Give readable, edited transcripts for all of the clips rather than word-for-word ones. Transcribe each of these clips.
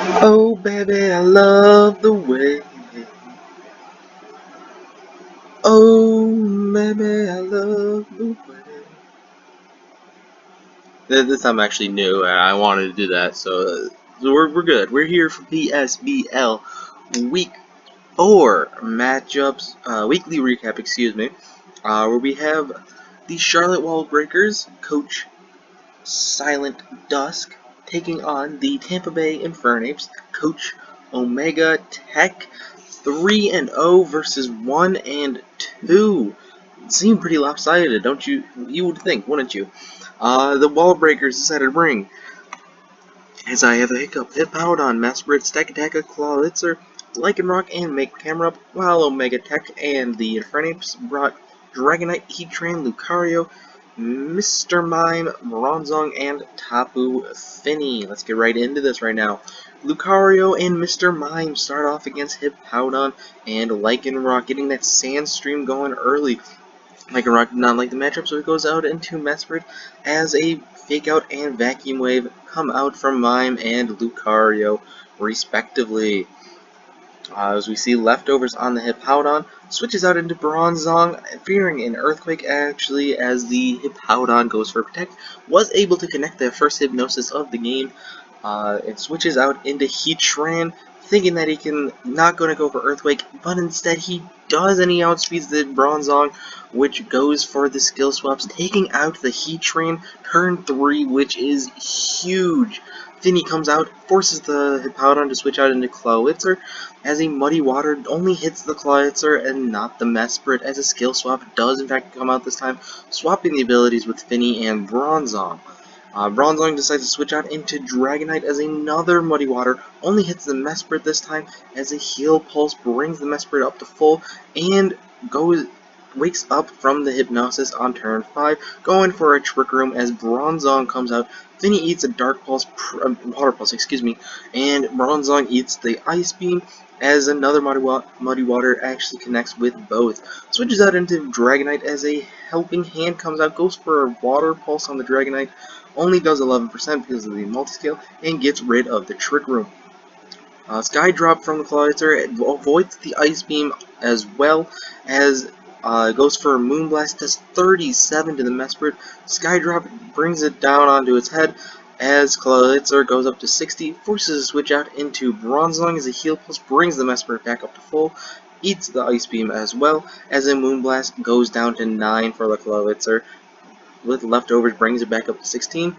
Oh baby, I love the way. Oh baby, I love the way. This time actually new, and I wanted to do that, so we're good. We're here for PSBL Week 4 matchups, weekly recap, excuse me, where we have the Charlotte Wall Breakers, Coach Silent Dusk, taking on the Tampa Bay Infernapes, Coach Omega Tech. 3-0 versus 1-2. Seemed pretty lopsided, don't you? You would think, wouldn't you? The Wall Breakers decided to bring, as I have a hiccup, Hippowdon, Masprit, Stack Attack, Clawitzer, Lycanroc, and Make Camera Up, while Omega Tech and the Infernapes brought Dragonite, Heatran, Lucario, Mr. Mime, Bronzong, and Tapu Fini. Let's get right into this right now. Lucario and Mr. Mime start off against Hippowdon and Lycanroc, getting that Sandstream going early. Lycanroc did not like the matchup, so he goes out into Mesprit as a Fake Out and Vacuum Wave come out from Mime and Lucario, respectively. As we see leftovers on the Hippowdon, switches out into Bronzong, fearing an Earthquake actually, as the Hippowdon goes for Protect, was able to connect the first Hypnosis of the game. It switches out into Heatran, thinking that he can not going to go for Earthquake, but instead he does, and he outspeeds the Bronzong, which goes for the skill swaps, taking out the Heatran turn 3, which is huge. Finny comes out, forces the Hippowdon to switch out into Clawitzer, as a Muddy Water only hits the Clawitzer and not the Mesprit, as a skill swap does in fact come out this time, swapping the abilities with Finny and Bronzong. Bronzong decides to switch out into Dragonite as another Muddy Water only hits the Mesprit this time, as a Heal Pulse brings the Mesprit up to full and wakes up from the Hypnosis on turn 5, going for a Trick Room as Bronzong comes out. Finny eats a Dark Pulse, Water Pulse, excuse me, and Bronzong eats the Ice Beam, as another Muddy Water actually connects with both. Switches out into Dragonite as a Helping Hand comes out, goes for a Water Pulse on the Dragonite, only does 11% because of the multiscale, and gets rid of the Trick Room. Sky Drop from the Clawitzer avoids the Ice Beam as well, as goes for a Moonblast, does 37 to the Mesprit. Sky Drop brings it down onto its head, as Clawitzer goes up to 60, forces a switch out into Bronzong as a Heal Pulse brings the Mesprit back up to full, eats the Ice Beam as well, as a Moonblast goes down to 9 for the Clawitzer, with leftovers brings it back up to 16.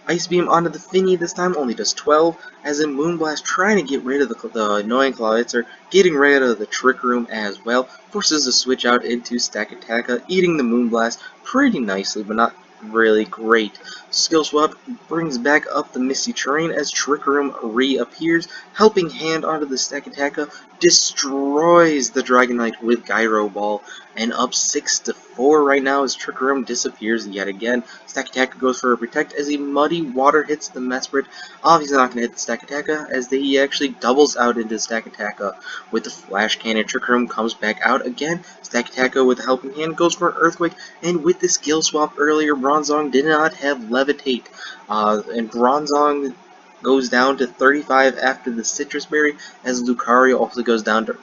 Ice Beam onto the Finny this time only does 12, as in Moonblast trying to get rid of the annoying Clawitzer, getting rid of the Trick Room as well, forces a switch out into Stack Attacka, eating the Moonblast pretty nicely, but not really great. Skill Swap brings back up the Misty Terrain as Trick Room reappears, Helping Hand onto the Stack Attacka, destroys the Dragonite with Gyro Ball, and up 6-4 right now as Trick Room disappears yet again. Stack Attacka goes for a Protect as a Muddy Water hits the Mesprit. Obviously not going to hit the Stack Attacka, as he actually doubles out into Stack Attacka with the Flash Cannon. Trick Room comes back out again. Stack Attacka with the Helping Hand goes for an Earthquake, and with the skill swap earlier, Bronzong did not have Levitate, and Bronzong goes down to 35 after the Citrus Berry, as Lucario also goes down to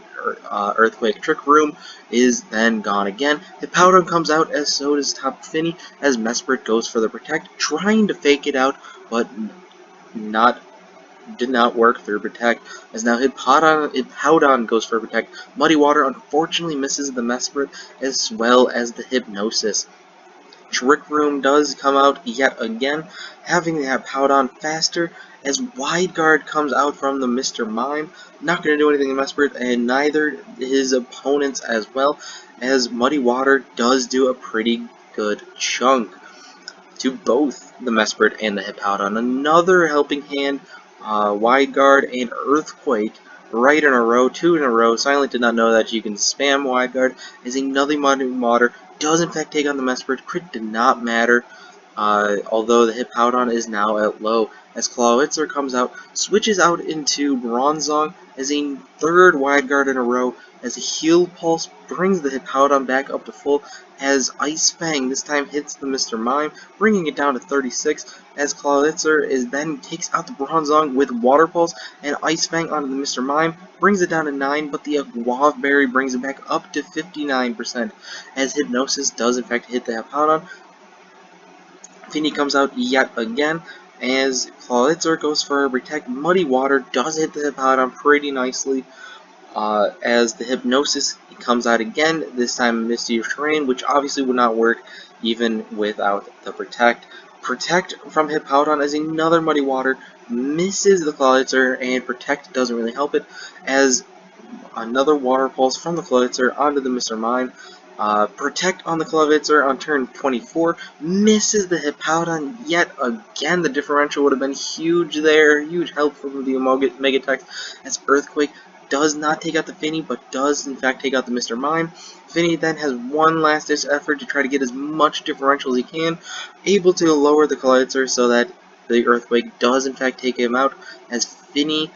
Earthquake. Trick Room is then gone again. Hippowdon comes out, as so does Tapu Fini, as Mesprit goes for the Protect, trying to fake it out, but did not work through Protect, as now Hippowdon goes for Protect. Muddy Water unfortunately misses the Mesprit, as well as the Hypnosis. Trick Room does come out yet again, having the Hippowdon faster, as Wide Guard comes out from the Mr. Mime. Not going to do anything to Mesprit, and neither his opponents as well, as Muddy Water does do a pretty good chunk to both the Mesprit and the Hippowdon. Another Helping Hand, Wide Guard, and Earthquake right in a row, 2 in a row. Silent did not know that you can spam Wide Guard, as another Muddy Water does in fact take on the Mesprit. Crit did not matter, although the Hippowdon is now at low, as Clawitzer comes out, switches out into Bronzong as a third Wide Guard in a row, as a Heal Pulse brings the Hippowdon back up to full, as Ice Fang this time hits the Mr. Mime, bringing it down to 36, as Clawitzer then takes out the Bronzong with Water Pulse, and Ice Fang onto the Mr. Mime, brings it down to 9, but the Guava Berry brings it back up to 59%, as Hypnosis does in fact hit the Hippowdon. Finny comes out yet again, as Clawitzer goes for a Protect. Muddy Water does hit the Hippowdon pretty nicely, as the Hypnosis comes out again, this time Misty of Terrain, which obviously would not work even without the Protect. Protect from Hippowdon as another Muddy Water misses the Clawitzer, and Protect doesn't really help it, as another Water Pulse from the Clawitzer onto the Mr. Mime. Protect on the Clawitzer on turn 24, misses the Hippowdon yet again. The differential would have been huge there, huge help from the Megatex, as Earthquake does not take out the Finny, but does in fact take out the Mr. Mime. Finny then has one last ditch effort to try to get as much differential as he can, able to lower the Clawitzer so that the Earthquake does in fact take him out, as Finny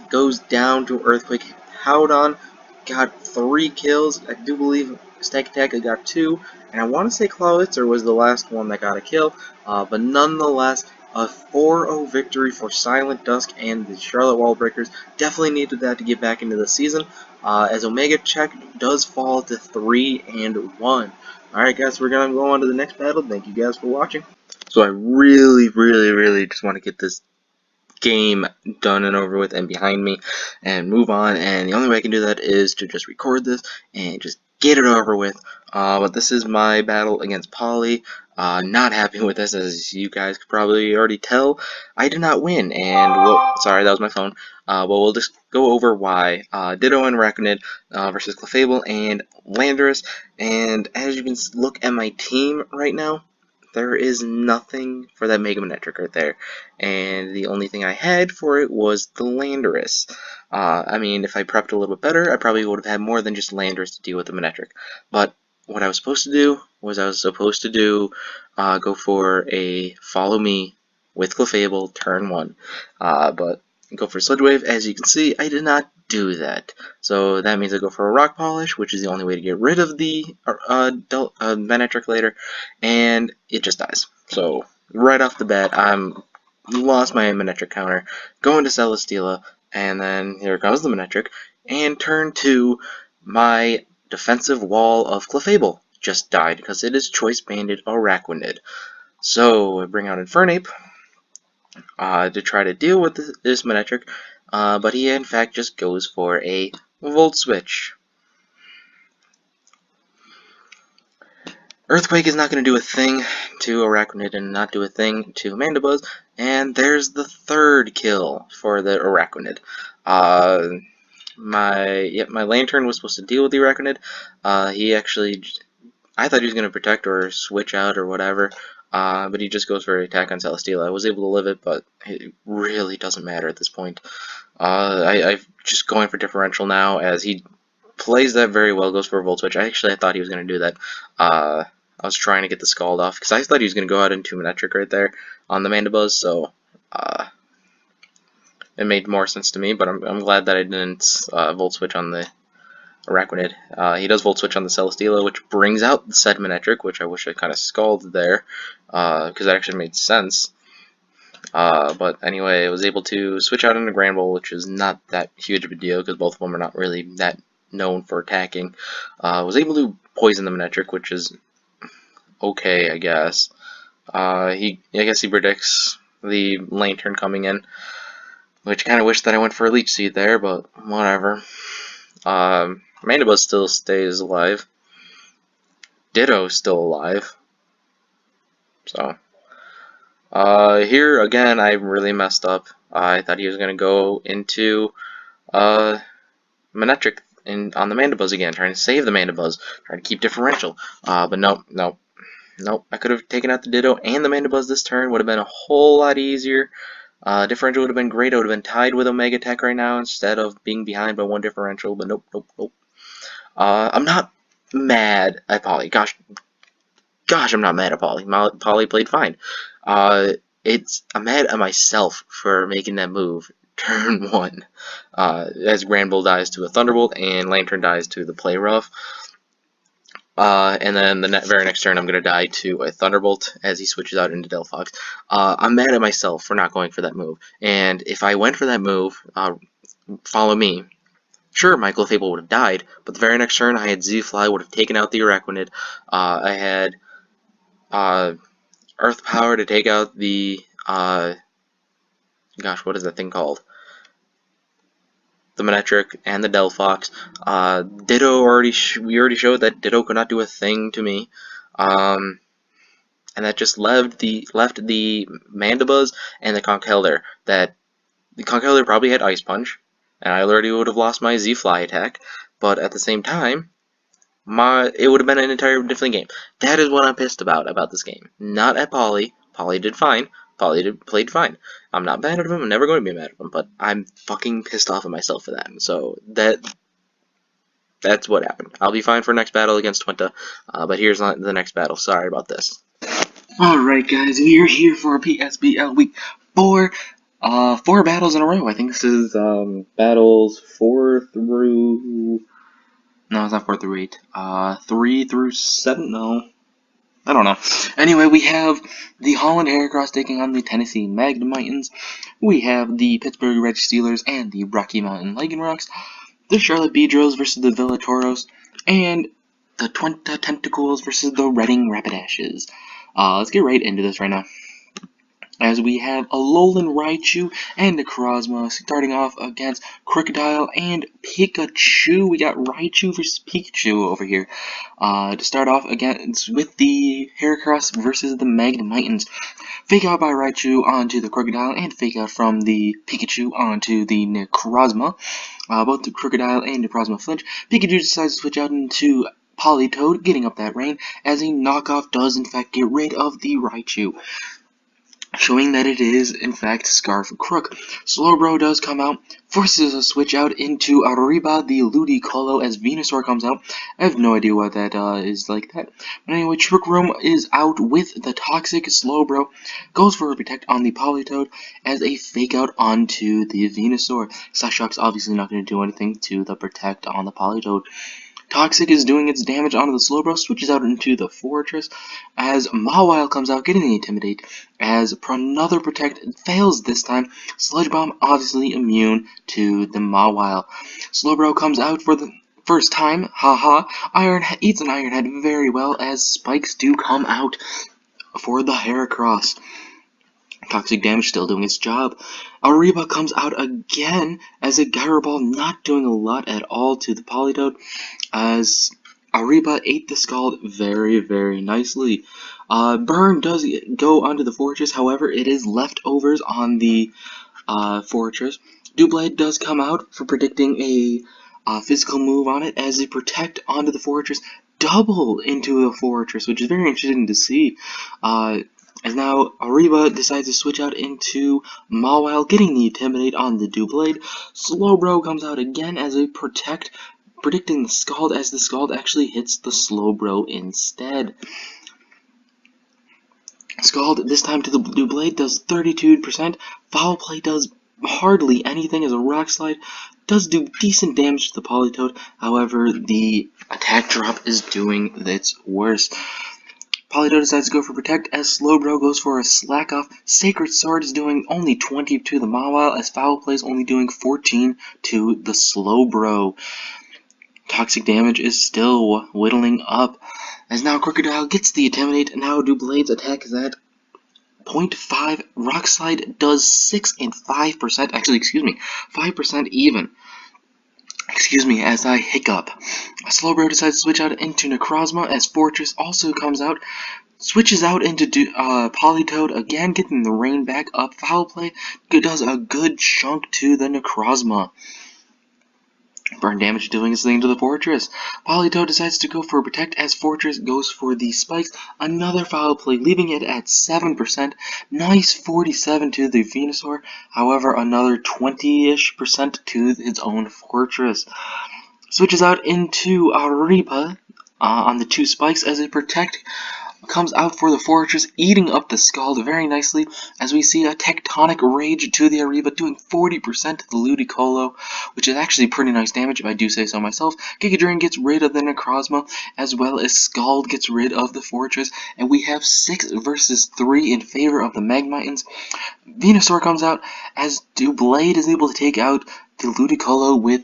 goes down to Earthquake. Hippowdon got 3 kills. I do believe Stack Attack got 2, and I want to say Clawitzer was the last one that got a kill, but nonetheless, a 4-0 victory for Silent Dusk and the Charlotte Wallbreakers. Definitely needed that to get back into the season, as Omega Check does fall to 3-1. Alright guys, we're going to go on to the next battle. Thank you guys for watching. So I really just want to get this game done and over with and behind me and move on, and the only way I can do that is to just record this and just get it over with. But this is my battle against Polly. Not happy with this, as you guys could probably already tell. I did not win, and sorry, that was my phone. But we'll just go over why. Ditto and Arachnid versus Clefable and Landorus, and as you can look at my team right now, there is nothing for that Mega Manectric right there, and the only thing I had for it was the Landorus. I mean, if I prepped a little bit better, I probably would have had more than just Landorus to deal with the Manectric. But what I was supposed to do was go for a Follow Me with Clefable turn 1, but go for Sludge Wave. As you can see, I did not do that. So that means I go for a Rock Polish, which is the only way to get rid of the Manectric later, and it just dies. So right off the bat, I'm lost my Manectric counter, going to Celesteela, and then here comes the Manectric, and turn 2, my defensive wall of Clefable just died because it is Choice Banded Arachnid. So I bring out Infernape to try to deal with this Manectric, but he in fact just goes for a Volt Switch. Earthquake is not going to do a thing to Arachnid and not do a thing to Mandibuzz, and there's the 3rd kill for the Arachnid. My Lantern was supposed to deal with the Arachnid. I thought he was going to protect or switch out or whatever, but he just goes for an attack on Celesteela. I was able to live it, but it really doesn't matter at this point. I'm just going for differential now, as he plays that very well, goes for a Volt Switch. I thought he was going to do that. I was trying to get the Scald off, because I thought he was going to go out into Manectric right there on the Mandibuzz, so it made more sense to me, but I'm glad that I didn't Volt Switch on the Arachnid. He does Volt Switch on the Celesteela, which brings out the said Manectric, which I wish I kind of scalded there, because that actually made sense. But anyway, I was able to switch out into Granbull, which is not that huge of a deal, because both of them are not really that known for attacking. Was able to poison the Manectric, which is okay, I guess. I guess he predicts the Lantern coming in, which kind of wish that I went for a Leech Seed there, but whatever. Mandibuzz still stays alive. Ditto's still alive. So, here again, I really messed up. I thought he was going to go into Manectric on the Mandibuzz again, trying to save the Mandibuzz, trying to keep differential. But nope. I could have taken out the Ditto and the Mandibuzz this turn. Would have been a whole lot easier. Differential would have been great. I would have been tied with Omega Tech right now instead of being behind by 1 differential. But nope. I'm not mad at Polly. Gosh, I'm not mad at Polly. Polly played fine. I'm mad at myself for making that move turn 1. As Granbull dies to a Thunderbolt and Lantern dies to the Play Rough. And then the very next turn, I'm going to die to a Thunderbolt as he switches out into Delphox. I'm mad at myself for not going for that move. And if I went for that move, follow me. Sure, my Clefable would have died, but the very next turn, I had Z-Fly, would have taken out the Araquanid. I had Earth Power to take out the, gosh, what is that thing called? The Manectric and the Delphox. Ditto we already showed that Ditto could not do a thing to me. And that just left the Mandibuzz and the Conkeldurr. That the Conkeldurr probably had Ice Punch, and I already would have lost my Z-Fly attack. But at the same time, it would have been an entirely different game. That is what I'm pissed about this game. Not at Polly. Polly did fine. Polly played fine. I'm not mad at him. I'm never going to be mad at him. But I'm fucking pissed off at myself for that. So that's what happened. I'll be fine for next battle against Twinta. But here's the next battle. Sorry about this. Alright guys, we are here for PSBL Week 4. 4 battles in a row. I think this is battles 4 through... No, it's not 4 through 8. 3 through 7? No. I don't know. Anyway, we have the Holland Heracross taking on the Tennessee Magnemitans. We have the Pittsburgh Red Steelers and the Rocky Mountain Lycanrocs. The Charlotte Beedrills versus the Villatoros. And the Twinta Tentacles versus the Reading Rapidashes. Let's get right into this right now. As we have Alolan Raichu and Necrozma starting off against Crocodile and Pikachu. We got Raichu versus Pikachu over here. To start off against with the Heracross versus the Magnemitans. Fake out by Raichu onto the Crocodile and fake out from the Pikachu onto the Necrozma. Both the Crocodile and Necrozma flinch. Pikachu decides to switch out into Politoed, getting up that rain, as a knockoff does in fact get rid of the Raichu, showing that it is, in fact, Scarf Crook. Slowbro does come out, forces a switch out into Arriba the Ludicolo as Venusaur comes out. I have no idea why that is like that. But anyway, Trick Room is out with the Toxic. Slowbro goes for a Protect on the Politoed as a Fake Out onto the Venusaur. Psyshock's obviously not going to do anything to the Protect on the Politoed. Toxic is doing its damage onto the Slowbro, switches out into the Fortress, as Mawile comes out, getting the Intimidate, as another Protect fails this time. Sludge Bomb obviously immune to the Mawile. Slowbro comes out for the first time, haha. Eats an Iron Head very well, as Spikes do come out for the Heracross. Toxic damage still doing its job. Arriba comes out again as a Gyro Ball, not doing a lot at all to the Politoed, as Arriba ate the Scald very, very nicely. Burn does go onto the Fortress, however, it is leftovers on the Fortress. Doublade does come out for predicting a physical move on it, as they Protect onto the Fortress, double into the Fortress, which is very interesting to see. As now Arriba decides to switch out into Mawile, getting the Intimidate on the Doublade. Slowbro comes out again as a Protect, predicting the Scald, as the Scald actually hits the Slowbro instead. Scald, this time to the Doublade, does 32%. Foul Play does hardly anything as a Rock Slide does do decent damage to the Politoed, however, the attack drop is doing its worst. Politoed decides to go for Protect as Slowbro goes for a Slack Off. Sacred Sword is doing only 20 to the Mawile, as Foul Play is only doing 14 to the Slowbro. Toxic damage is still whittling up, as now Crocodile gets the Intimidate, and now Doublade's attack is at 0.5. Rock Slide does 6 and 5%, actually, 5% even. As I hiccup. Slowbro decides to switch out into Necrozma, as Fortress also comes out, switches out into Politoed, again getting the rain back up. Foul Play does a good chunk to the Necrozma. Burn damage doing its thing to the Fortress. Politoed decides to go for Protect as Fortress goes for the Spikes. Another Foul Play, leaving it at 7%. Nice 47 to the Venusaur. However, another 20-ish% to its own Fortress. Switches out into Arriba on the two Spikes as a Protect comes out for the Fortress, eating up the Scald very nicely, as we see a Tectonic Rage to the Ariba, doing 40% to the Ludicolo, which is actually pretty nice damage if I do say so myself. Giga Drain gets rid of the Necrozma, as well as Scald gets rid of the Fortress, and we have 6 versus 3 in favor of the Magmitans. Venusaur comes out, as Doublade is able to take out the Ludicolo with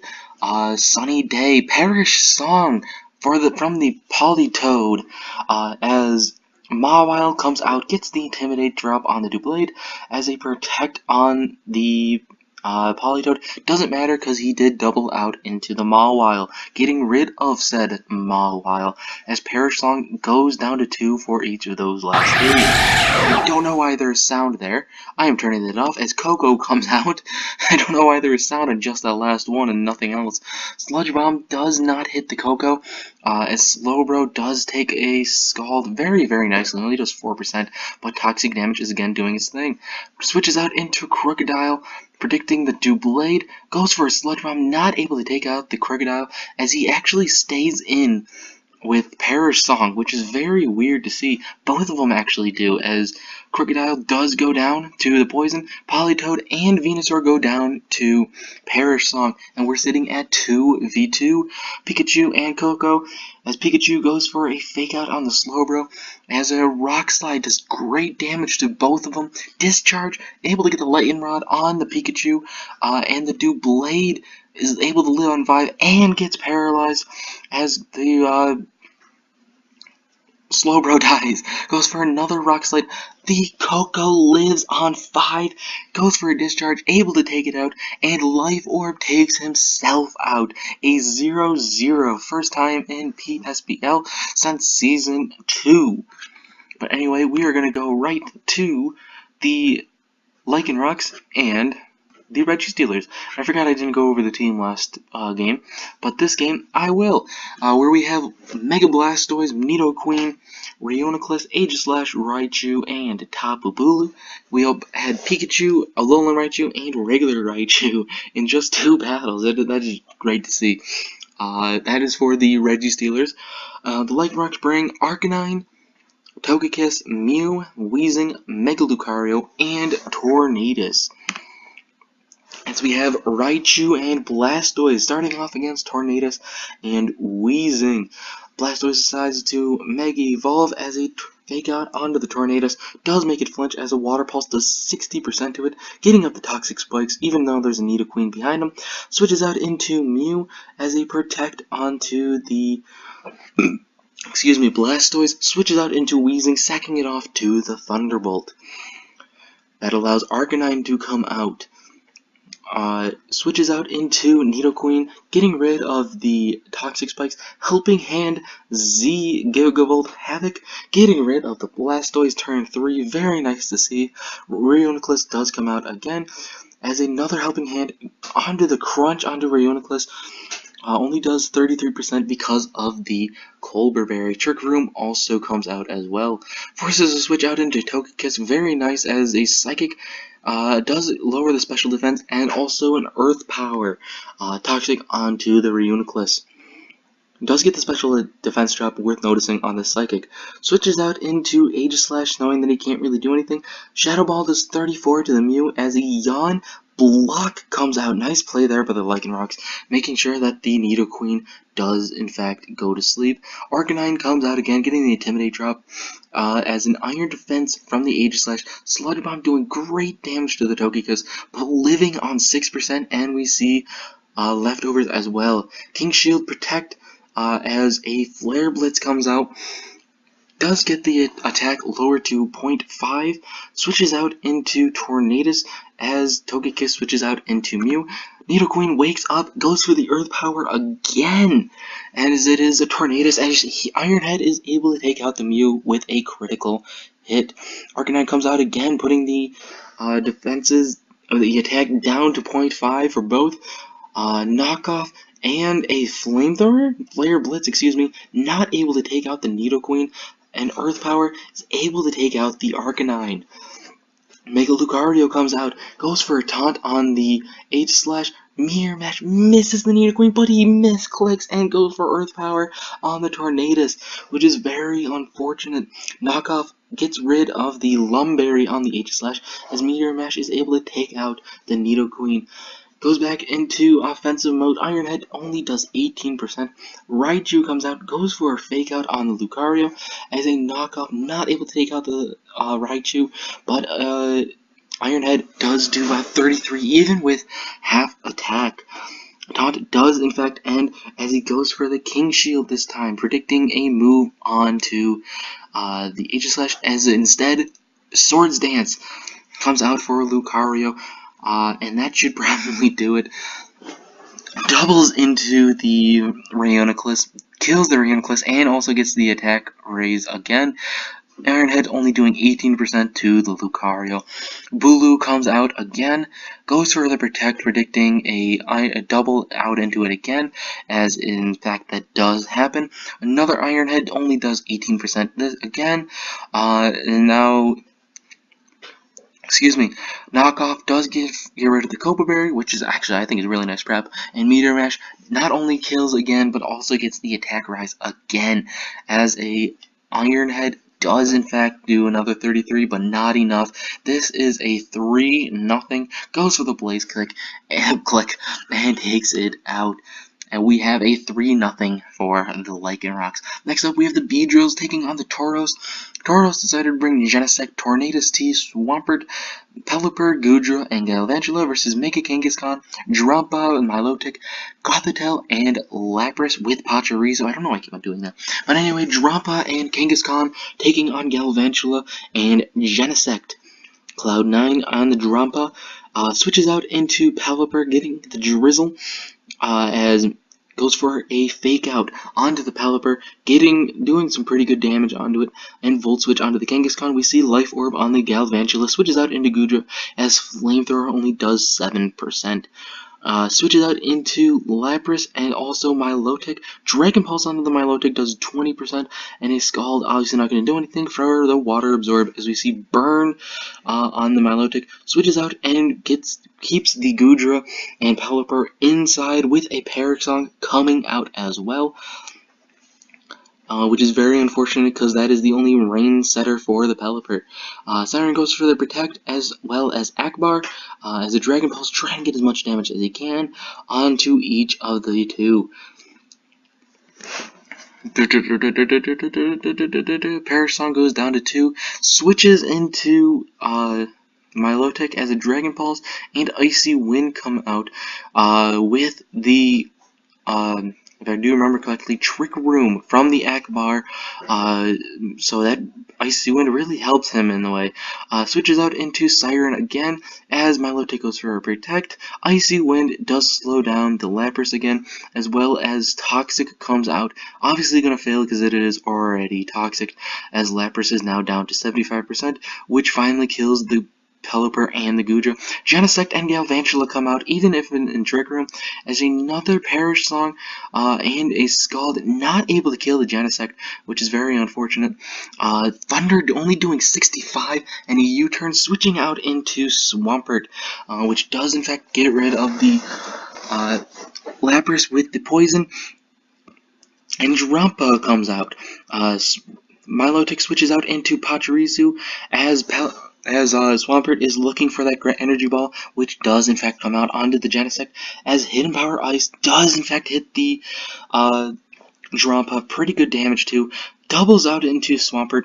Sunny Day. Perish Song from the Politoed, as Mawile comes out, gets the Intimidate drop on the Doublade, as a Protect on the Politoed. Doesn't matter because he did double out into the Mawile, getting rid of said Mawile, as Perish Song goes down to 2 for each of those last 3. I don't know why there's sound there. I am turning it off as Coco comes out. I don't know why there is sound in just that last one and nothing else. Sludge Bomb does not hit the Coco, as Slowbro does take a Scald very, very nicely. Only does 4%, but Toxic Damage is again doing its thing. Switches out into Crocodile, predicting the Doublade, goes for a Sludge Bomb, not able to take out the Crocodile, as he actually stays in with Perish Song, which is very weird to see. Both of them actually do, as Crocodile does go down to the Poison, Politoed and Venusaur go down to Perish Song, and we're sitting at 2v2, Pikachu and Coco, as Pikachu goes for a Fake Out on the Slowbro, as a Rock Slide does great damage to both of them. Discharge, able to get the Lightning Rod on the Pikachu, and the Doublade is able to live on 5 and gets paralyzed, as the Slowbro dies, goes for another Rock Slide. The Coco lives on 5, goes for a Discharge, able to take it out, and Life Orb takes himself out. A 0-0, first time in PSBL since Season 2. But anyway, we are going to go right to the Lycanrocs and the Reggie Steelers. I forgot I didn't go over the team last game, but this game I will. Where we have Mega Blastoise, Nidoqueen, Rheonaclus, Aegislash, Raichu, and Tapu Bulu. We had Pikachu, Alolan Raichu, and regular Raichu in just 2 battles. That is great to see. That is for the Reggie Steelers. The Lycanrocs bring Arcanine, Togekiss, Mew, Weezing, Mega Lucario, and Tornadus. As we have Raichu and Blastoise starting off against Tornadus and Weezing. Blastoise decides to Mega Evolve as a Fake Out onto the Tornadus. Does make it flinch as a Water Pulse does 60% to it, getting up the Toxic Spikes even though there's a Nidoqueen behind him. Switches out into Mew as a Protect onto the Blastoise. Switches out into Weezing, sacking it off to the Thunderbolt. That allows Arcanine to come out. Switches out into Nidoqueen, getting rid of the Toxic Spikes, Helping Hand Z Gigavolt Havoc, getting rid of the Blastoise turn 3, very nice to see. Rheonaclus does come out again, as another Helping Hand onto the Crunch onto Rheonaclus, only does 33% because of the Colbur Berry. Trick Room also comes out as well. Forces a switch out into Togekiss, very nice as a Psychic. Does lower the special defense and also an Earth Power. Toxic onto the Rheonaclus. Does get the special defense drop, worth noticing on the Psychic. Switches out into Aegislash, knowing that he can't really do anything. Shadow Ball does 34 to the Mew as a Yawn Block comes out. Nice play there by the Lycanrocs, making sure that the Nidoqueen does in fact go to sleep. Arcanine comes out again, getting the Intimidate drop as an Iron Defense from the Aegislash. Sludge Bomb doing great damage to the Togekiss, but living on 6%, and we see leftovers as well. King Shield Protect as a Flare Blitz comes out. Does get the attack lowered to 0.5, switches out into Tornadus as Togekiss switches out into Mew. Nidoqueen wakes up, goes for the Earth Power again, and as it is a Tornadus, as Ironhead is able to take out the Mew with a critical hit. Arcanine comes out again, putting the defenses of the attack down to 0.5 for both. Knockoff and a Flare Blitz, not able to take out the Nidoqueen, and Earth Power is able to take out the Arcanine. Mega Lucario comes out, goes for a taunt on the H slash. Mirror Match misses the Nido Queen, but he misclicks and goes for Earth Power on the Tornadus, which is very unfortunate. Knockoff gets rid of the Lumberry on the H slash as Meteor Mash is able to take out the Nido Queen. Goes back into offensive mode. Ironhead only does 18%. Raichu comes out, goes for a fake out on the Lucario as a knockoff, not able to take out the Raichu, but Ironhead does do about 33 even with half attack. Taunt does in fact end as he goes for the King Shield this time, predicting a move onto the H slash as instead Swords Dance comes out for Lucario. And that should probably do it. Doubles into the Rhinoculus, kills the Rhinoculus, and also gets the attack raise again. Ironhead only doing 18% to the Lucario. Bulu comes out again, goes for the Protect, predicting a double out into it again, as in fact that does happen. Another Ironhead only does 18% this again, and now... Excuse me, Knockoff does get rid of the Copa Berry, which is actually, I think, is a really nice prep, and Meteor Mash not only kills again, but also gets the attack rise again, as a Ironhead does in fact do another 33, but not enough. This is a 3-0, goes for the Blaze Click, and takes it out. And we have a 3-0 for the Lycanrocs. Next up, we have the Beedrills taking on the Tauros. Tauros decided to bring Genesect, Tornadus T, Swampert, Pelipper, Goodra, and Galvantula versus Mega Kangaskhan, Drampa, Milotic, Gothitelle, and Lapras with Pachirisu. I don't know why I keep on doing that. But anyway, Drampa and Kangaskhan taking on Galvantula and Genesect. Cloud9 on the Drampa switches out into Pelipper, getting the Drizzle as goes for a fake out onto the Pelipper, doing some pretty good damage onto it, and Volt Switch onto the Kangaskhan. We see Life Orb on the Galvantula, switches out into Goodra as Flamethrower only does 7%. Switches out into Lapras and also Milotic. Dragon Pulse onto the Milotic does 20%, and a Scald obviously not going to do anything for the Water Absorb, as we see Burn on the Milotic. Switches out and keeps the Goodra and Pelipper inside with a Paroxysm coming out as well. Which is very unfortunate because that is the only rain setter for the Pelipper. Siren goes for the Protect as well as Akbar, as the Dragon Pulse trying to get as much damage as he can onto each of the two. Parasong goes down to 2, switches into Milotic as a Dragon Pulse, and Icy Wind come out with the... if I do remember correctly, Trick Room from the Akbar, so that Icy Wind really helps him in the way. Switches out into Siren again, as Milotic goes for a Protect. Icy Wind does slow down the Lapras again, as well as Toxic comes out. Obviously going to fail because it is already Toxic, as Lapras is now down to 75%, which finally kills the Pelipper and the Goodra. Genesect and Galvantula come out, even if in Trick Room, as another Perish Song and a Scald, not able to kill the Genesect, which is very unfortunate. Thunder only doing 65, and a U-turn switching out into Swampert, which does in fact get rid of the Lapras with the poison, and Drampa comes out. Milotic switches out into Pachirisu as Swampert is looking for that energy ball, which does in fact come out onto the Genesect, as Hidden Power Ice does in fact hit the Drampa, pretty good damage too, doubles out into Swampert,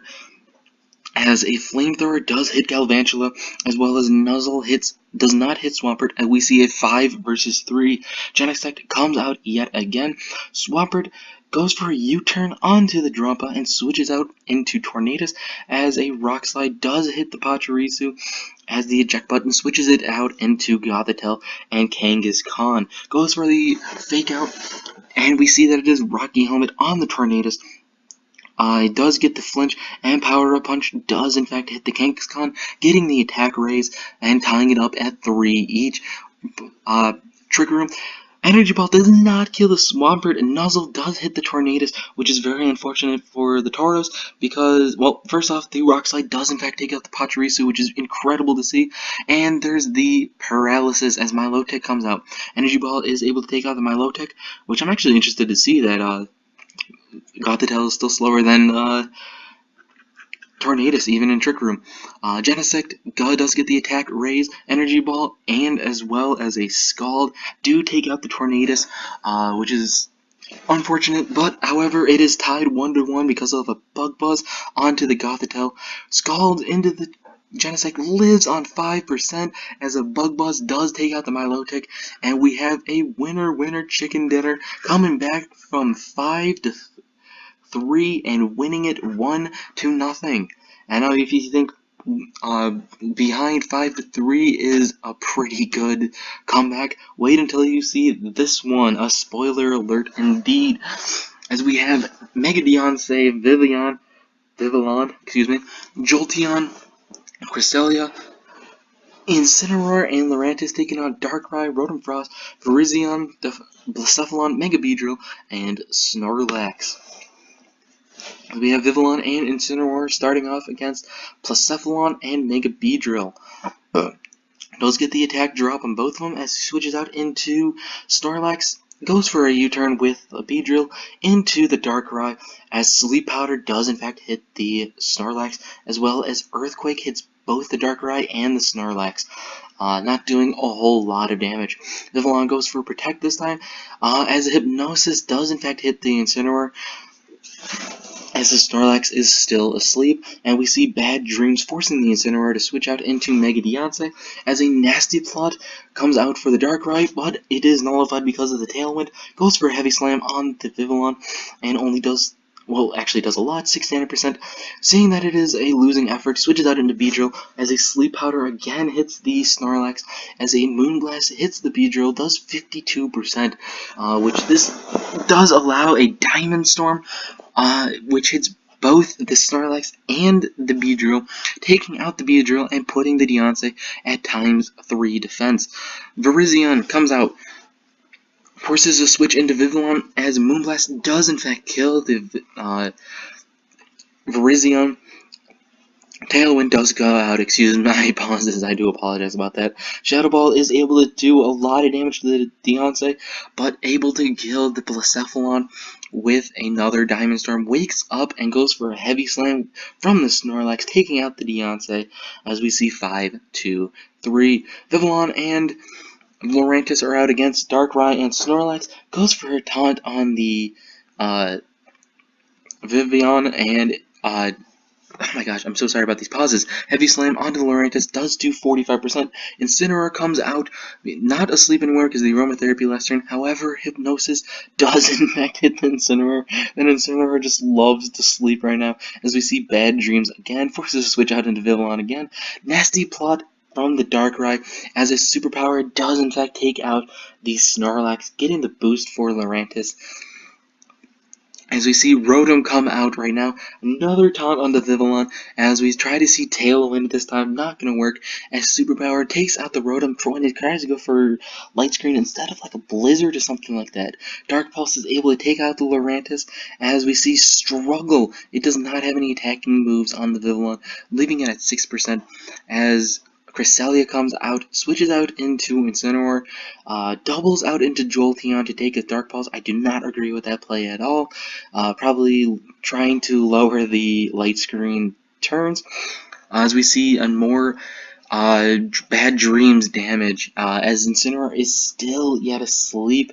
as a Flamethrower does hit Galvantula, as well as Nuzzle does not hit Swampert, and we see a 5 versus 3. Genesect comes out yet again. Swampert goes for a U-turn onto the Drampa and switches out into Tornadus, as a Rock Slide does hit the Pachirisu, as the eject button switches it out into Gothitelle and Kangaskhan. Goes for the fake out, and we see that it is Rocky Helmet on the Tornadus. It does get the flinch, and Power Up Punch does in fact hit the Kangaskhan, getting the attack raise and tying it up at 3 each. Trick Room. Energy Ball does not kill the Swampert, and Nuzzle does hit the Tornadus, which is very unfortunate for the Tauros because, well, first off, the Rock Slide does in fact take out the Pachirisu, which is incredible to see, and there's the Paralysis as Milotic comes out. Energy Ball is able to take out the Milotic, which I'm actually interested to see that Gothitelle is still slower than Tornadus, even in Trick Room. Genesect does get the attack raise. Energy Ball, and as well as a Scald, do take out the Tornadus, which is unfortunate, but however, it is tied 1-1 because of a Bug Buzz onto the Gothitelle. Scald into the Genesect lives on 5% as a Bug Buzz does take out the Milotic, and we have a winner chicken dinner coming back from 5-3 and winning it 1-0. I know if you think behind 5-3 is a pretty good comeback, wait until you see this one, a spoiler alert indeed, as we have Mega Beyonce, Vivillon, Jolteon, Cresselia, Incineroar, and Lurantis taking on Darkrai, Rotom Frost, Virizion, Blacephalon, Mega Beedrill, and Snorlax. We have Vivillon and Incineroar starting off against Blacephalon and Mega Beedrill. Does get the attack drop on both of them as he switches out into Snorlax. Goes for a U-turn with a Beedrill into the Darkrai as Sleep Powder does in fact hit the Snorlax, as well as Earthquake hits both the Darkrai and the Snorlax. Not doing a whole lot of damage. Vivillon goes for Protect this time, as Hypnosis does in fact hit the Incineroar, as the Snorlax is still asleep, and we see Bad Dreams forcing the Incineroar to switch out into Mega Beyonce, as a Nasty Plot comes out for the Darkrai, but it is nullified because of the Tailwind, goes for a Heavy Slam on the Vivillon, and only does, well, actually does a lot, 69%, seeing that it is a losing effort, switches out into Beedrill, as a Sleep Powder again hits the Snorlax, as a Moonblast hits the Beedrill, does 52%, which this does allow a Diamond Storm, which hits both the Snorlax and the Beedrill, taking out the Beedrill and putting the Beyonce at ×3 defense. Virizion comes out, forces a switch into Vivillon, as Moonblast does in fact kill the Virizion. Tailwind does go out, excuse my pauses, I do apologize about that. Shadow Ball is able to do a lot of damage to the Beyonce, but able to kill the Blacephalon with another Diamond Storm, wakes up and goes for a Heavy Slam from the Snorlax, taking out the Beyonce, as we see 5-2-3. Vivillon and Lurantis are out against Darkrai, and Snorlax goes for a taunt on the Vivillon, and oh my gosh, I'm so sorry about these pauses. Heavy Slam onto the Lurantis does do 45%. Incineroar comes out, not asleep anymore because of the aromatherapy last turn. However, Hypnosis does in fact hit the Incineroar. And Incineroar just loves to sleep right now, as we see Bad Dreams again, forces to switch out into Vivillon again. Nasty Plot from the Darkrai, as a superpower does in fact take out the Snorlax, getting the boost for Lurantis. As we see Rotom come out right now, another taunt on the Vivillon, as we try to see Tailwind this time, not going to work, as Superpower takes out the Rotom when it tries to go for Light Screen instead of like a Blizzard or something like that. Dark Pulse is able to take out the Lurantis, as we see Struggle. It does not have any attacking moves on the Vivillon, leaving it at 6%, as Cresselia comes out, switches out into Incineroar, doubles out into Jolteon to take a Dark Pulse. I do not agree with that play at all. Probably trying to lower the light screen turns, as we see a more Bad Dreams damage, as Incineroar is still yet asleep.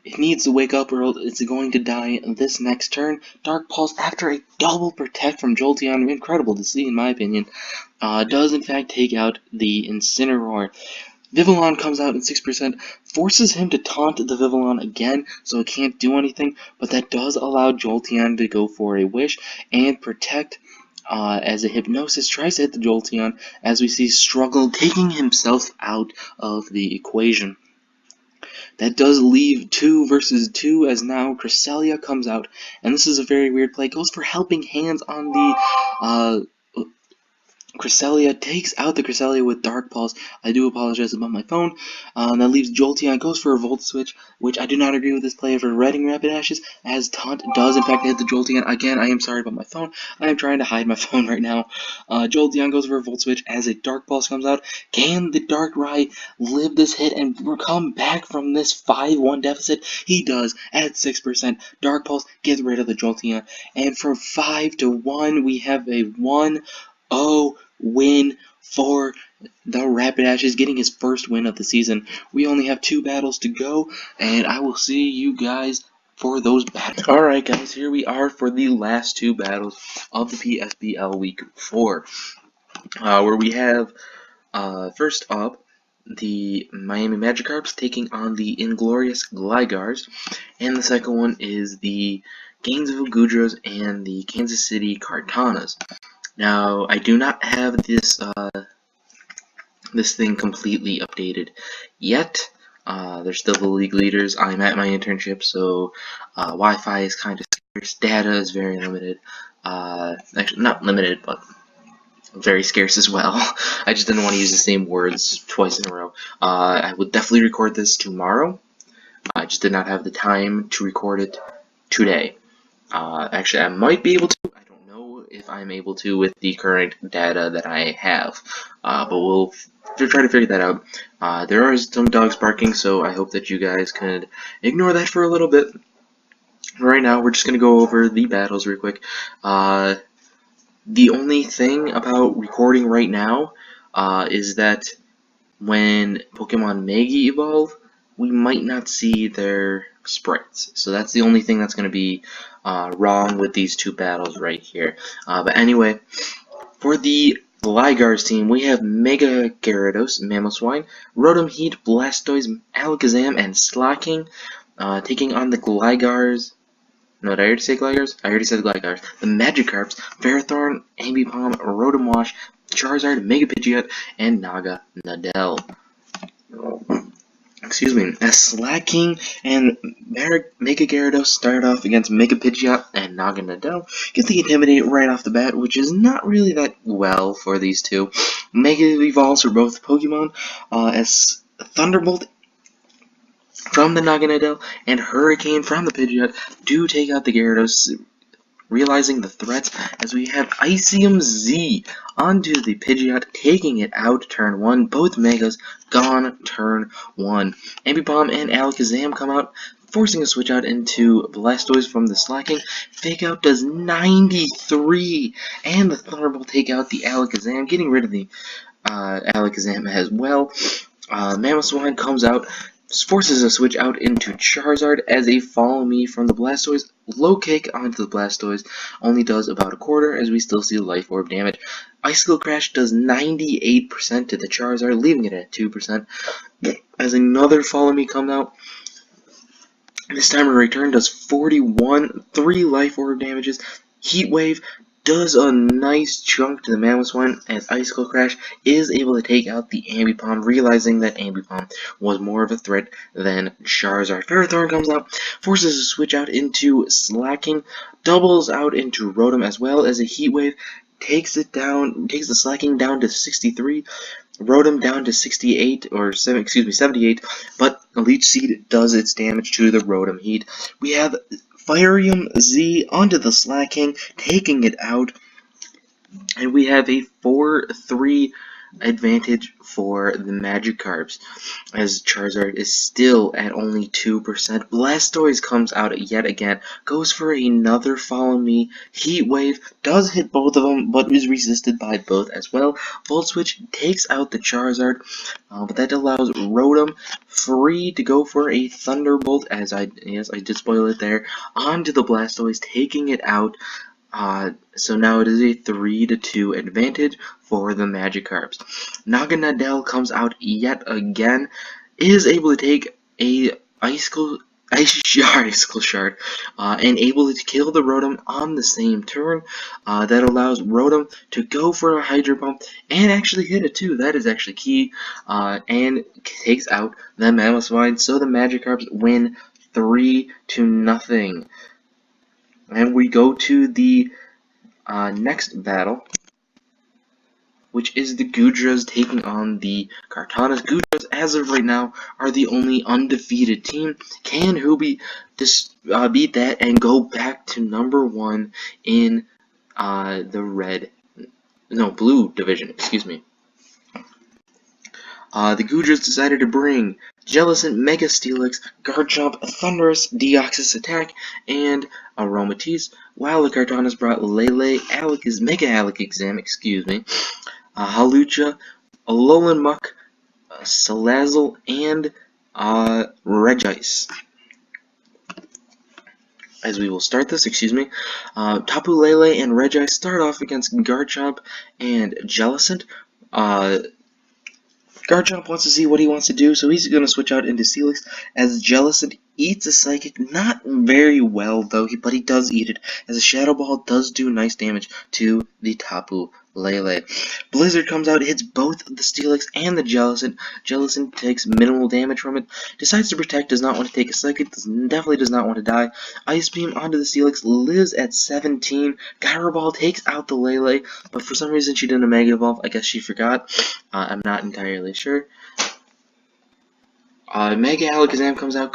It needs to wake up or it's going to die this next turn. Dark Pulse, after a double Protect from Jolteon, incredible to see in my opinion, does in fact take out the Incineroar. Vivillon comes out at 6%, forces him to taunt the Vivillon again, so it can't do anything, but that does allow Jolteon to go for a Wish and Protect, as a Hypnosis tries to hit the Jolteon, as we see Struggle taking himself out of the equation. That does leave 2 versus 2, as now Cresselia comes out, and this is a very weird play. Goes for Helping Hands on the Cresselia takes out the Cresselia with Dark Pulse. I do apologize about my phone. That leaves Jolteon, goes for a Volt Switch, which I do not agree with this play for Redding Rapid Ashes, as Taunt does in fact hit the Jolteon. Again, I am sorry about my phone. I am trying to hide my phone right now. Jolteon goes for a Volt Switch as a Dark Pulse comes out. Can the Darkrai live this hit and come back from this 5-1 deficit? He does at 6%. Dark Pulse gets rid of the Jolteon. And from 5-1, we have a 1-0 win for the Rapid Ashes, getting his first win of the season. We only have 2 battles to go, and I will see you guys for those battles. Alright guys, here we are for the last 2 battles of the PSBL Week 4, where we have, first up, the Miami Magikarps taking on the Inglorious Glygars, and the second one is the Gainesville Goodras and the Kansas City Kartanas. Now, I do not have this this thing completely updated yet. They're still the league leaders. I'm at my internship, so Wi-Fi is kind of scarce. Data is very limited. Actually, not limited, but very scarce as well. I just didn't want to use the same words twice in a row. I would definitely record this tomorrow. I just did not have the time to record it today. Actually, I might be able to. I don't know if I'm able to with the current data that I have, but we'll try to figure that out. There are some dogs barking, so I hope that you guys could ignore that for a little bit. Right now, we're just going to go over the battles real quick. The only thing about recording right now is that when Pokemon Mega Evolve, we might not see their sprites. So that's the only thing that's going to be wrong with these 2 battles right here. But anyway, for the Glygars team, we have Mega Gyarados, Mamoswine, Rotom Heat, Blastoise, Alakazam, and Slacking, taking on the Glygars. No, did I already say Glygars? I already said Glygars. The Magikarps, Ferrothorn, Ambipom, Rotom-Wash, Charizard, Mega Pidgeot, and Naga Nadell. Excuse me, as Slacking and Mega Gyarados start off against Mega Pidgeot and Naga Nadell, get the Intimidate right off the bat, which is not really that well for these two. Mega Evolves for both Pokemon, as Thunderbolt from the Naga Nadell and Hurricane from the Pidgeot do take out the Gyarados, realizing the threats as we have Icium Z onto the Pidgeot, taking it out turn 1. Both Megas gone turn 1. Ambipom and Alakazam come out, forcing a switch out into Blastoise from the Slacking. Fake Out does 93, and the Thunderbolt take out the Alakazam, getting rid of the Alakazam as well. Mamoswine comes out, forces a switch out into Charizard as a Follow Me from the Blastoise. Low kick onto the Blastoise only does about a quarter, as we still see Life Orb damage. Icicle Crash does 98% to the Charizard, leaving it at 2%. As another Follow Me comes out, this time a Return does 41, 3 Life Orb damages. Heat Wave does a nice chunk to the Mamoswine, as Icicle Crash is able to take out the Ambipom, realizing that Ambipom was more of a threat than Charizard. Ferrothorn comes out, forces a switch out into Slacking, doubles out into Rotom as well, as a Heat Wave takes it down, takes the Slacking down to 63, Rotom down to 68, or 78, but Leech Seed does its damage to the Rotom Heat. We have Firium Z onto the Slacking, taking it out, and we have a 4-3 advantage for the Magikarps, as Charizard is still at only 2%. Blastoise comes out yet again, goes for another Follow Me. Heat Wave does hit both of them, but is resisted by both as well. Volt Switch takes out the Charizard, but that allows Rotom free to go for a Thunderbolt, as I did spoil it there, onto the Blastoise, taking it out. So now it is a 3-2 advantage for the Magikarps. Naga Nadell comes out yet again, is able to take a Icicle Shard, and able to kill the Rotom on the same turn. That allows Rotom to go for a Hydro Pump and actually hit it too. That is actually key, and takes out the Mamoswine. So the Magikarps win 3-0. And we go to the next battle, which is the Gudras taking on the Kartanas. Gudras, as of right now, are the only undefeated team. Can Hubi beat that and go back to #1 in the blue division? Excuse me. The Gudras decided to bring Jellicent, Mega Steelix, Garchomp, Thunderous, Deoxys Attack, and Aromatisse, while the Kartanas brought Lele, Mega Alakazam, Hawlucha, Alolan Muck, Salazzle, and Regice. As we will start this, Tapu Lele and Regice start off against Garchomp and Jellicent. Garchomp wants to see what he wants to do, so he's going to switch out into Steelix as Jellicent eats a Psychic. Not very well, though, but he does eat it, as a Shadow Ball does do nice damage to the Tapu Lele. Blizzard comes out, hits both the Steelix and the Jellicent. Jellicent takes minimal damage from it, decides to protect, does not want to take a Psychic, definitely does not want to die. Ice Beam onto the Steelix, lives at 17. Gyro Ball takes out the Lele, but for some reason she didn't Mega Evolve. I guess she forgot. I'm not entirely sure. Mega Alakazam comes out,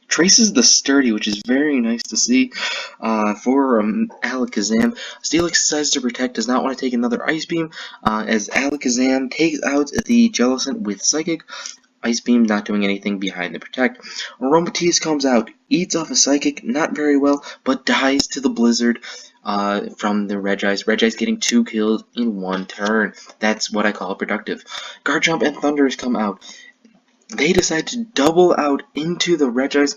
traces the Sturdy, which is very nice to see for Alakazam. Steelix decides to protect, does not want to take another Ice Beam, as Alakazam takes out the Jellicent with Psychic. Ice Beam not doing anything behind the protect. Aromatisse comes out, eats off a Psychic, not very well, but dies to the Blizzard from the Regice. Regice getting 2 kills in 1 turn. That's what I call productive. Garchomp and Thunderous come out. They decide to double out into the Regice,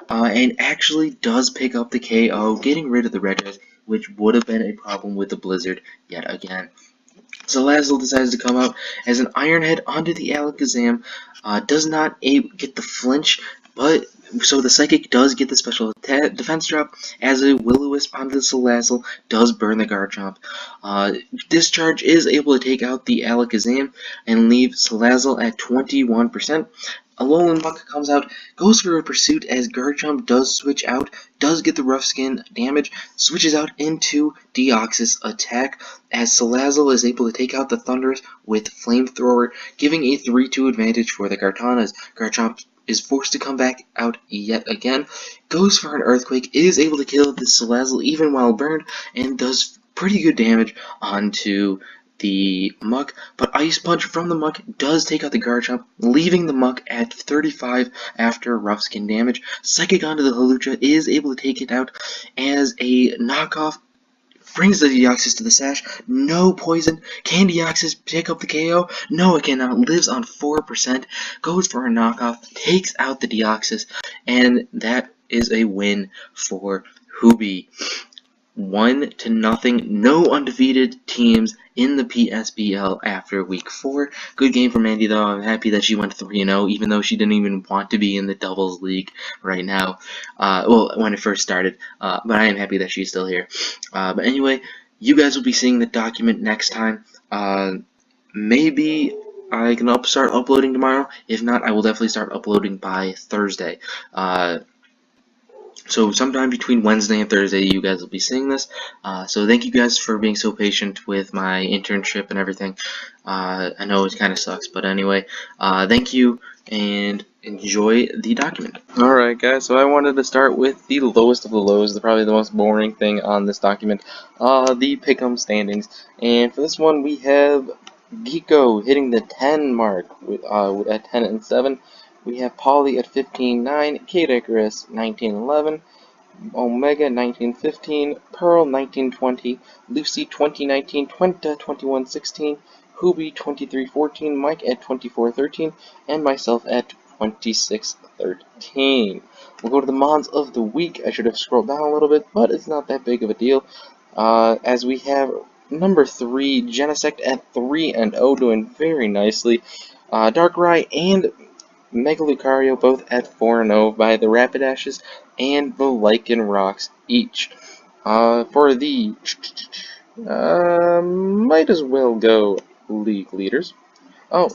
and actually does pick up the KO, getting rid of the Regice, which would have been a problem with the Blizzard yet again. Salazzle decides to come out as an Iron Head onto the Alakazam, does not get the flinch, but so the Psychic does get the special defense drop, as a Will-O-Wisp onto the Salazzle does burn the Garchomp. Discharge is able to take out the Alakazam and leave Salazzle at 21%. Alolan Muck comes out, goes for a pursuit as Garchomp does switch out, does get the Rough Skin damage, switches out into Deoxys Attack, as Salazzle is able to take out the Thunderous with Flamethrower, giving a 3-2 advantage for the Kartanas. Garchomp is forced to come back out yet again, goes for an Earthquake, is able to kill the Salazzle even while burned, and does pretty good damage onto the Muck, but Ice Punch from the Muck does take out the Garchomp, leaving the Muck at 35 after Rough Skin damage. Psychic onto the Hawlucha is able to take it out as a knockoff, brings the Deoxys to the Sash. No poison. Can Deoxys pick up the KO? No, it cannot. Lives on 4%. Goes for a knockoff. Takes out the Deoxys. And that is a win for Hubi. 1-0. No undefeated teams in the PSBL after week 4. Good game for Mandy, though. I'm happy that she went 3-0, even though she didn't even want to be in the doubles league right now. Well, when it first started. But I am happy that she's still here. But anyway, you guys will be seeing the document next time. Maybe I can start uploading tomorrow. If not, I will definitely start uploading by Thursday. So sometime between Wednesday and Thursday, you guys will be seeing this. So thank you guys for being so patient with my internship and everything. I know it kind of sucks, but anyway, thank you and enjoy the document. Alright guys, so I wanted to start with the lowest of the lows, probably the most boring thing on this document, the pick'em standings. And for this one, we have Geeko hitting the 10 mark at 10-7. We have Polly at 15-9, Kate Icarus 19-11, Omega 19-15, Pearl 19-20, Lucy 20-19, Twenta 21-16, Hubi 23-14, Mike at 24-13, and myself at 26-13. We'll go to the Mons of the week. I should have scrolled down a little bit, but it's not that big of a deal. As we have number 3, Genesect at 3-0, doing very nicely. Darkrai and Mega Lucario both at 4-0 by the Rapidashes and the Lycanrocks each. For the might as well go league leaders. Oh,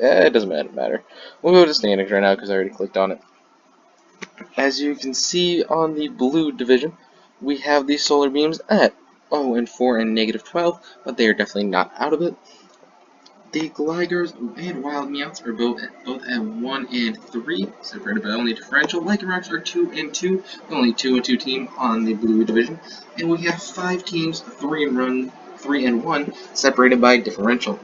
it doesn't matter. We'll go to standings right now because I already clicked on it. As you can see on the blue division, we have the Solar Beams at 0-4 and -12, but they are definitely not out of it. The Gliders and Wild Meowths are both at 1-3, separated by only differential. Lycanrocs are 2-2, the only 2-2 team on the Blue Division, and we have 5 teams 3-1, separated by differential.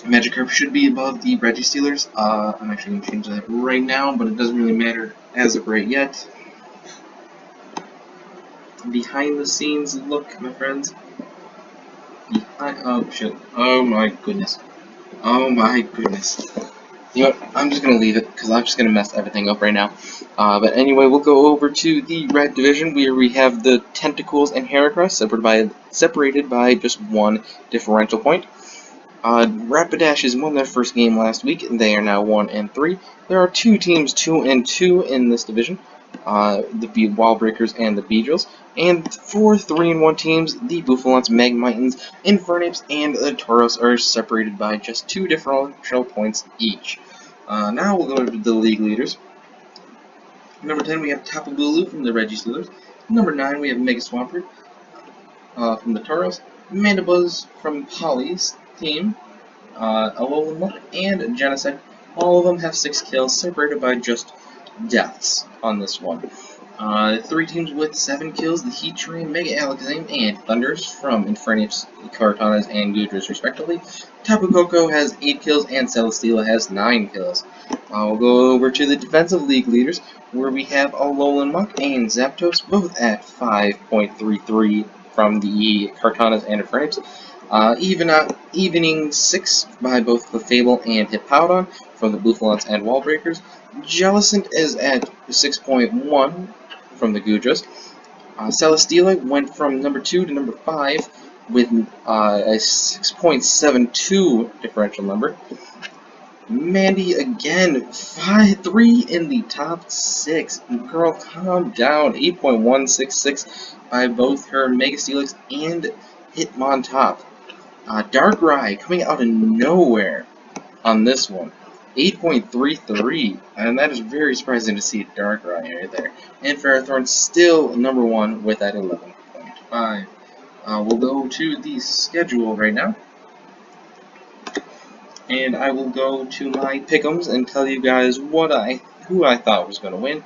Magikarp should be above the Registealers. I'm actually going to change that right now, but it doesn't really matter as of right yet. Behind the scenes look, my friends. Oh shit! Oh my goodness! Oh my goodness! You know what? I'm just gonna leave it because I'm just gonna mess everything up right now. But anyway, we'll go over to the Red Division where we have the Tentacles and Heracross separated by just 1 differential point. Rapidashes won their first game last week, and they are now 1-3. There are 2 teams 2-2 in this division, the Wallbreakers and the Beedrills, and 4 3-1 teams, the Bouffalants, Magmitans, Infernape, and the Tauros are separated by just 2 differential points each. Now we'll go to the league leaders. Number 10 we have Tapu Bulu from the Registealers. Number 9 we have Mega Swampert from the Tauros, Mandibuzz from Polly's team, Alolan and Genocide. All of them have 6 kills, separated by just deaths on this one. 3 teams with 7 kills, the Heat Train, Mega Alakazam, and Thunders from Infernape, Kartanas, and Goodras respectively. Tapu Koko has 8 kills, and Celesteela has 9 kills. We'll go over to the defensive league leaders, where we have Alolan and Zapdos, both at 5.33 from the Kartanas and Infernape. Evening 6 by both Clefable and Hippowdon from the Bouffalants and Wallbreakers. Jellicent is at 6.1 from the Goodras. Celesteela went from number 2 to number 5 with a 6.72 differential number. Mandy again, 3 in the top 6. Girl, calm down. 8.166 by both her Mega Steelix and Hitmontop. Darkrai coming out of nowhere on this one. 8.33, and that is very surprising to see Darkrai right there. And Ferrothorn still number 1 with that 11.5. We'll go to the schedule right now. And I will go to my pick'ems and tell you guys who I thought was going to win.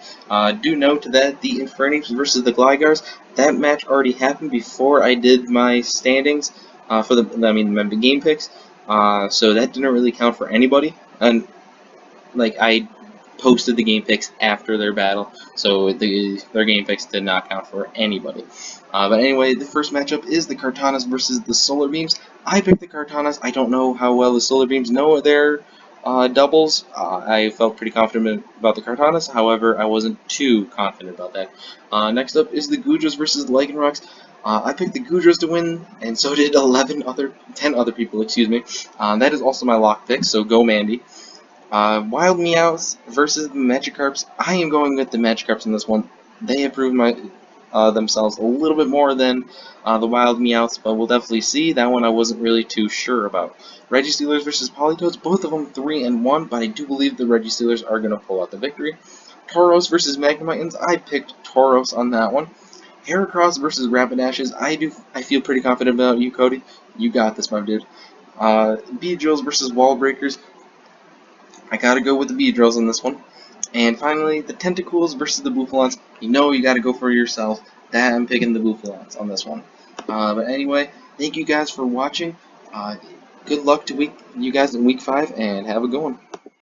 Do note that the Infernape versus the Glygars, that match already happened before I did my standings for my game picks. So that didn't really count for anybody. And like I posted the game picks after their battle, so their game picks did not count for anybody. But anyway, the first matchup is the Kartanas versus the Solar Beams. I picked the Kartanas. I don't know how well the Solar Beams know their doubles. I felt pretty confident about the Kartanas, however, I wasn't too confident about that. Next up is the Goodras versus the Lycanrocs. I picked the Goodras to win, and so did 10 other people, excuse me. That is also my lock pick, so go Mandy. Wild Meowths versus the Magikarps. I am going with the Magikarps in this one. They improved themselves a little bit more than the Wild Meowths, but we'll definitely see. That one I wasn't really too sure about. Registealers versus Politoads, both of them 3-1, but I do believe the Registealers are going to pull out the victory. Tauros versus Magnemitans, I picked Tauros on that one. Heracross versus Rapidashes, I feel pretty confident about you, Cody. You got this, my dude. Beedrills versus Wallbreakers, I gotta go with the Beedrills on this one. And finally, the Tentacles versus the Bouffalants. You gotta go for yourself. That I'm picking the Bouffalants on this one. But anyway, thank you guys for watching. Good luck to you guys in week 5, and have a good one.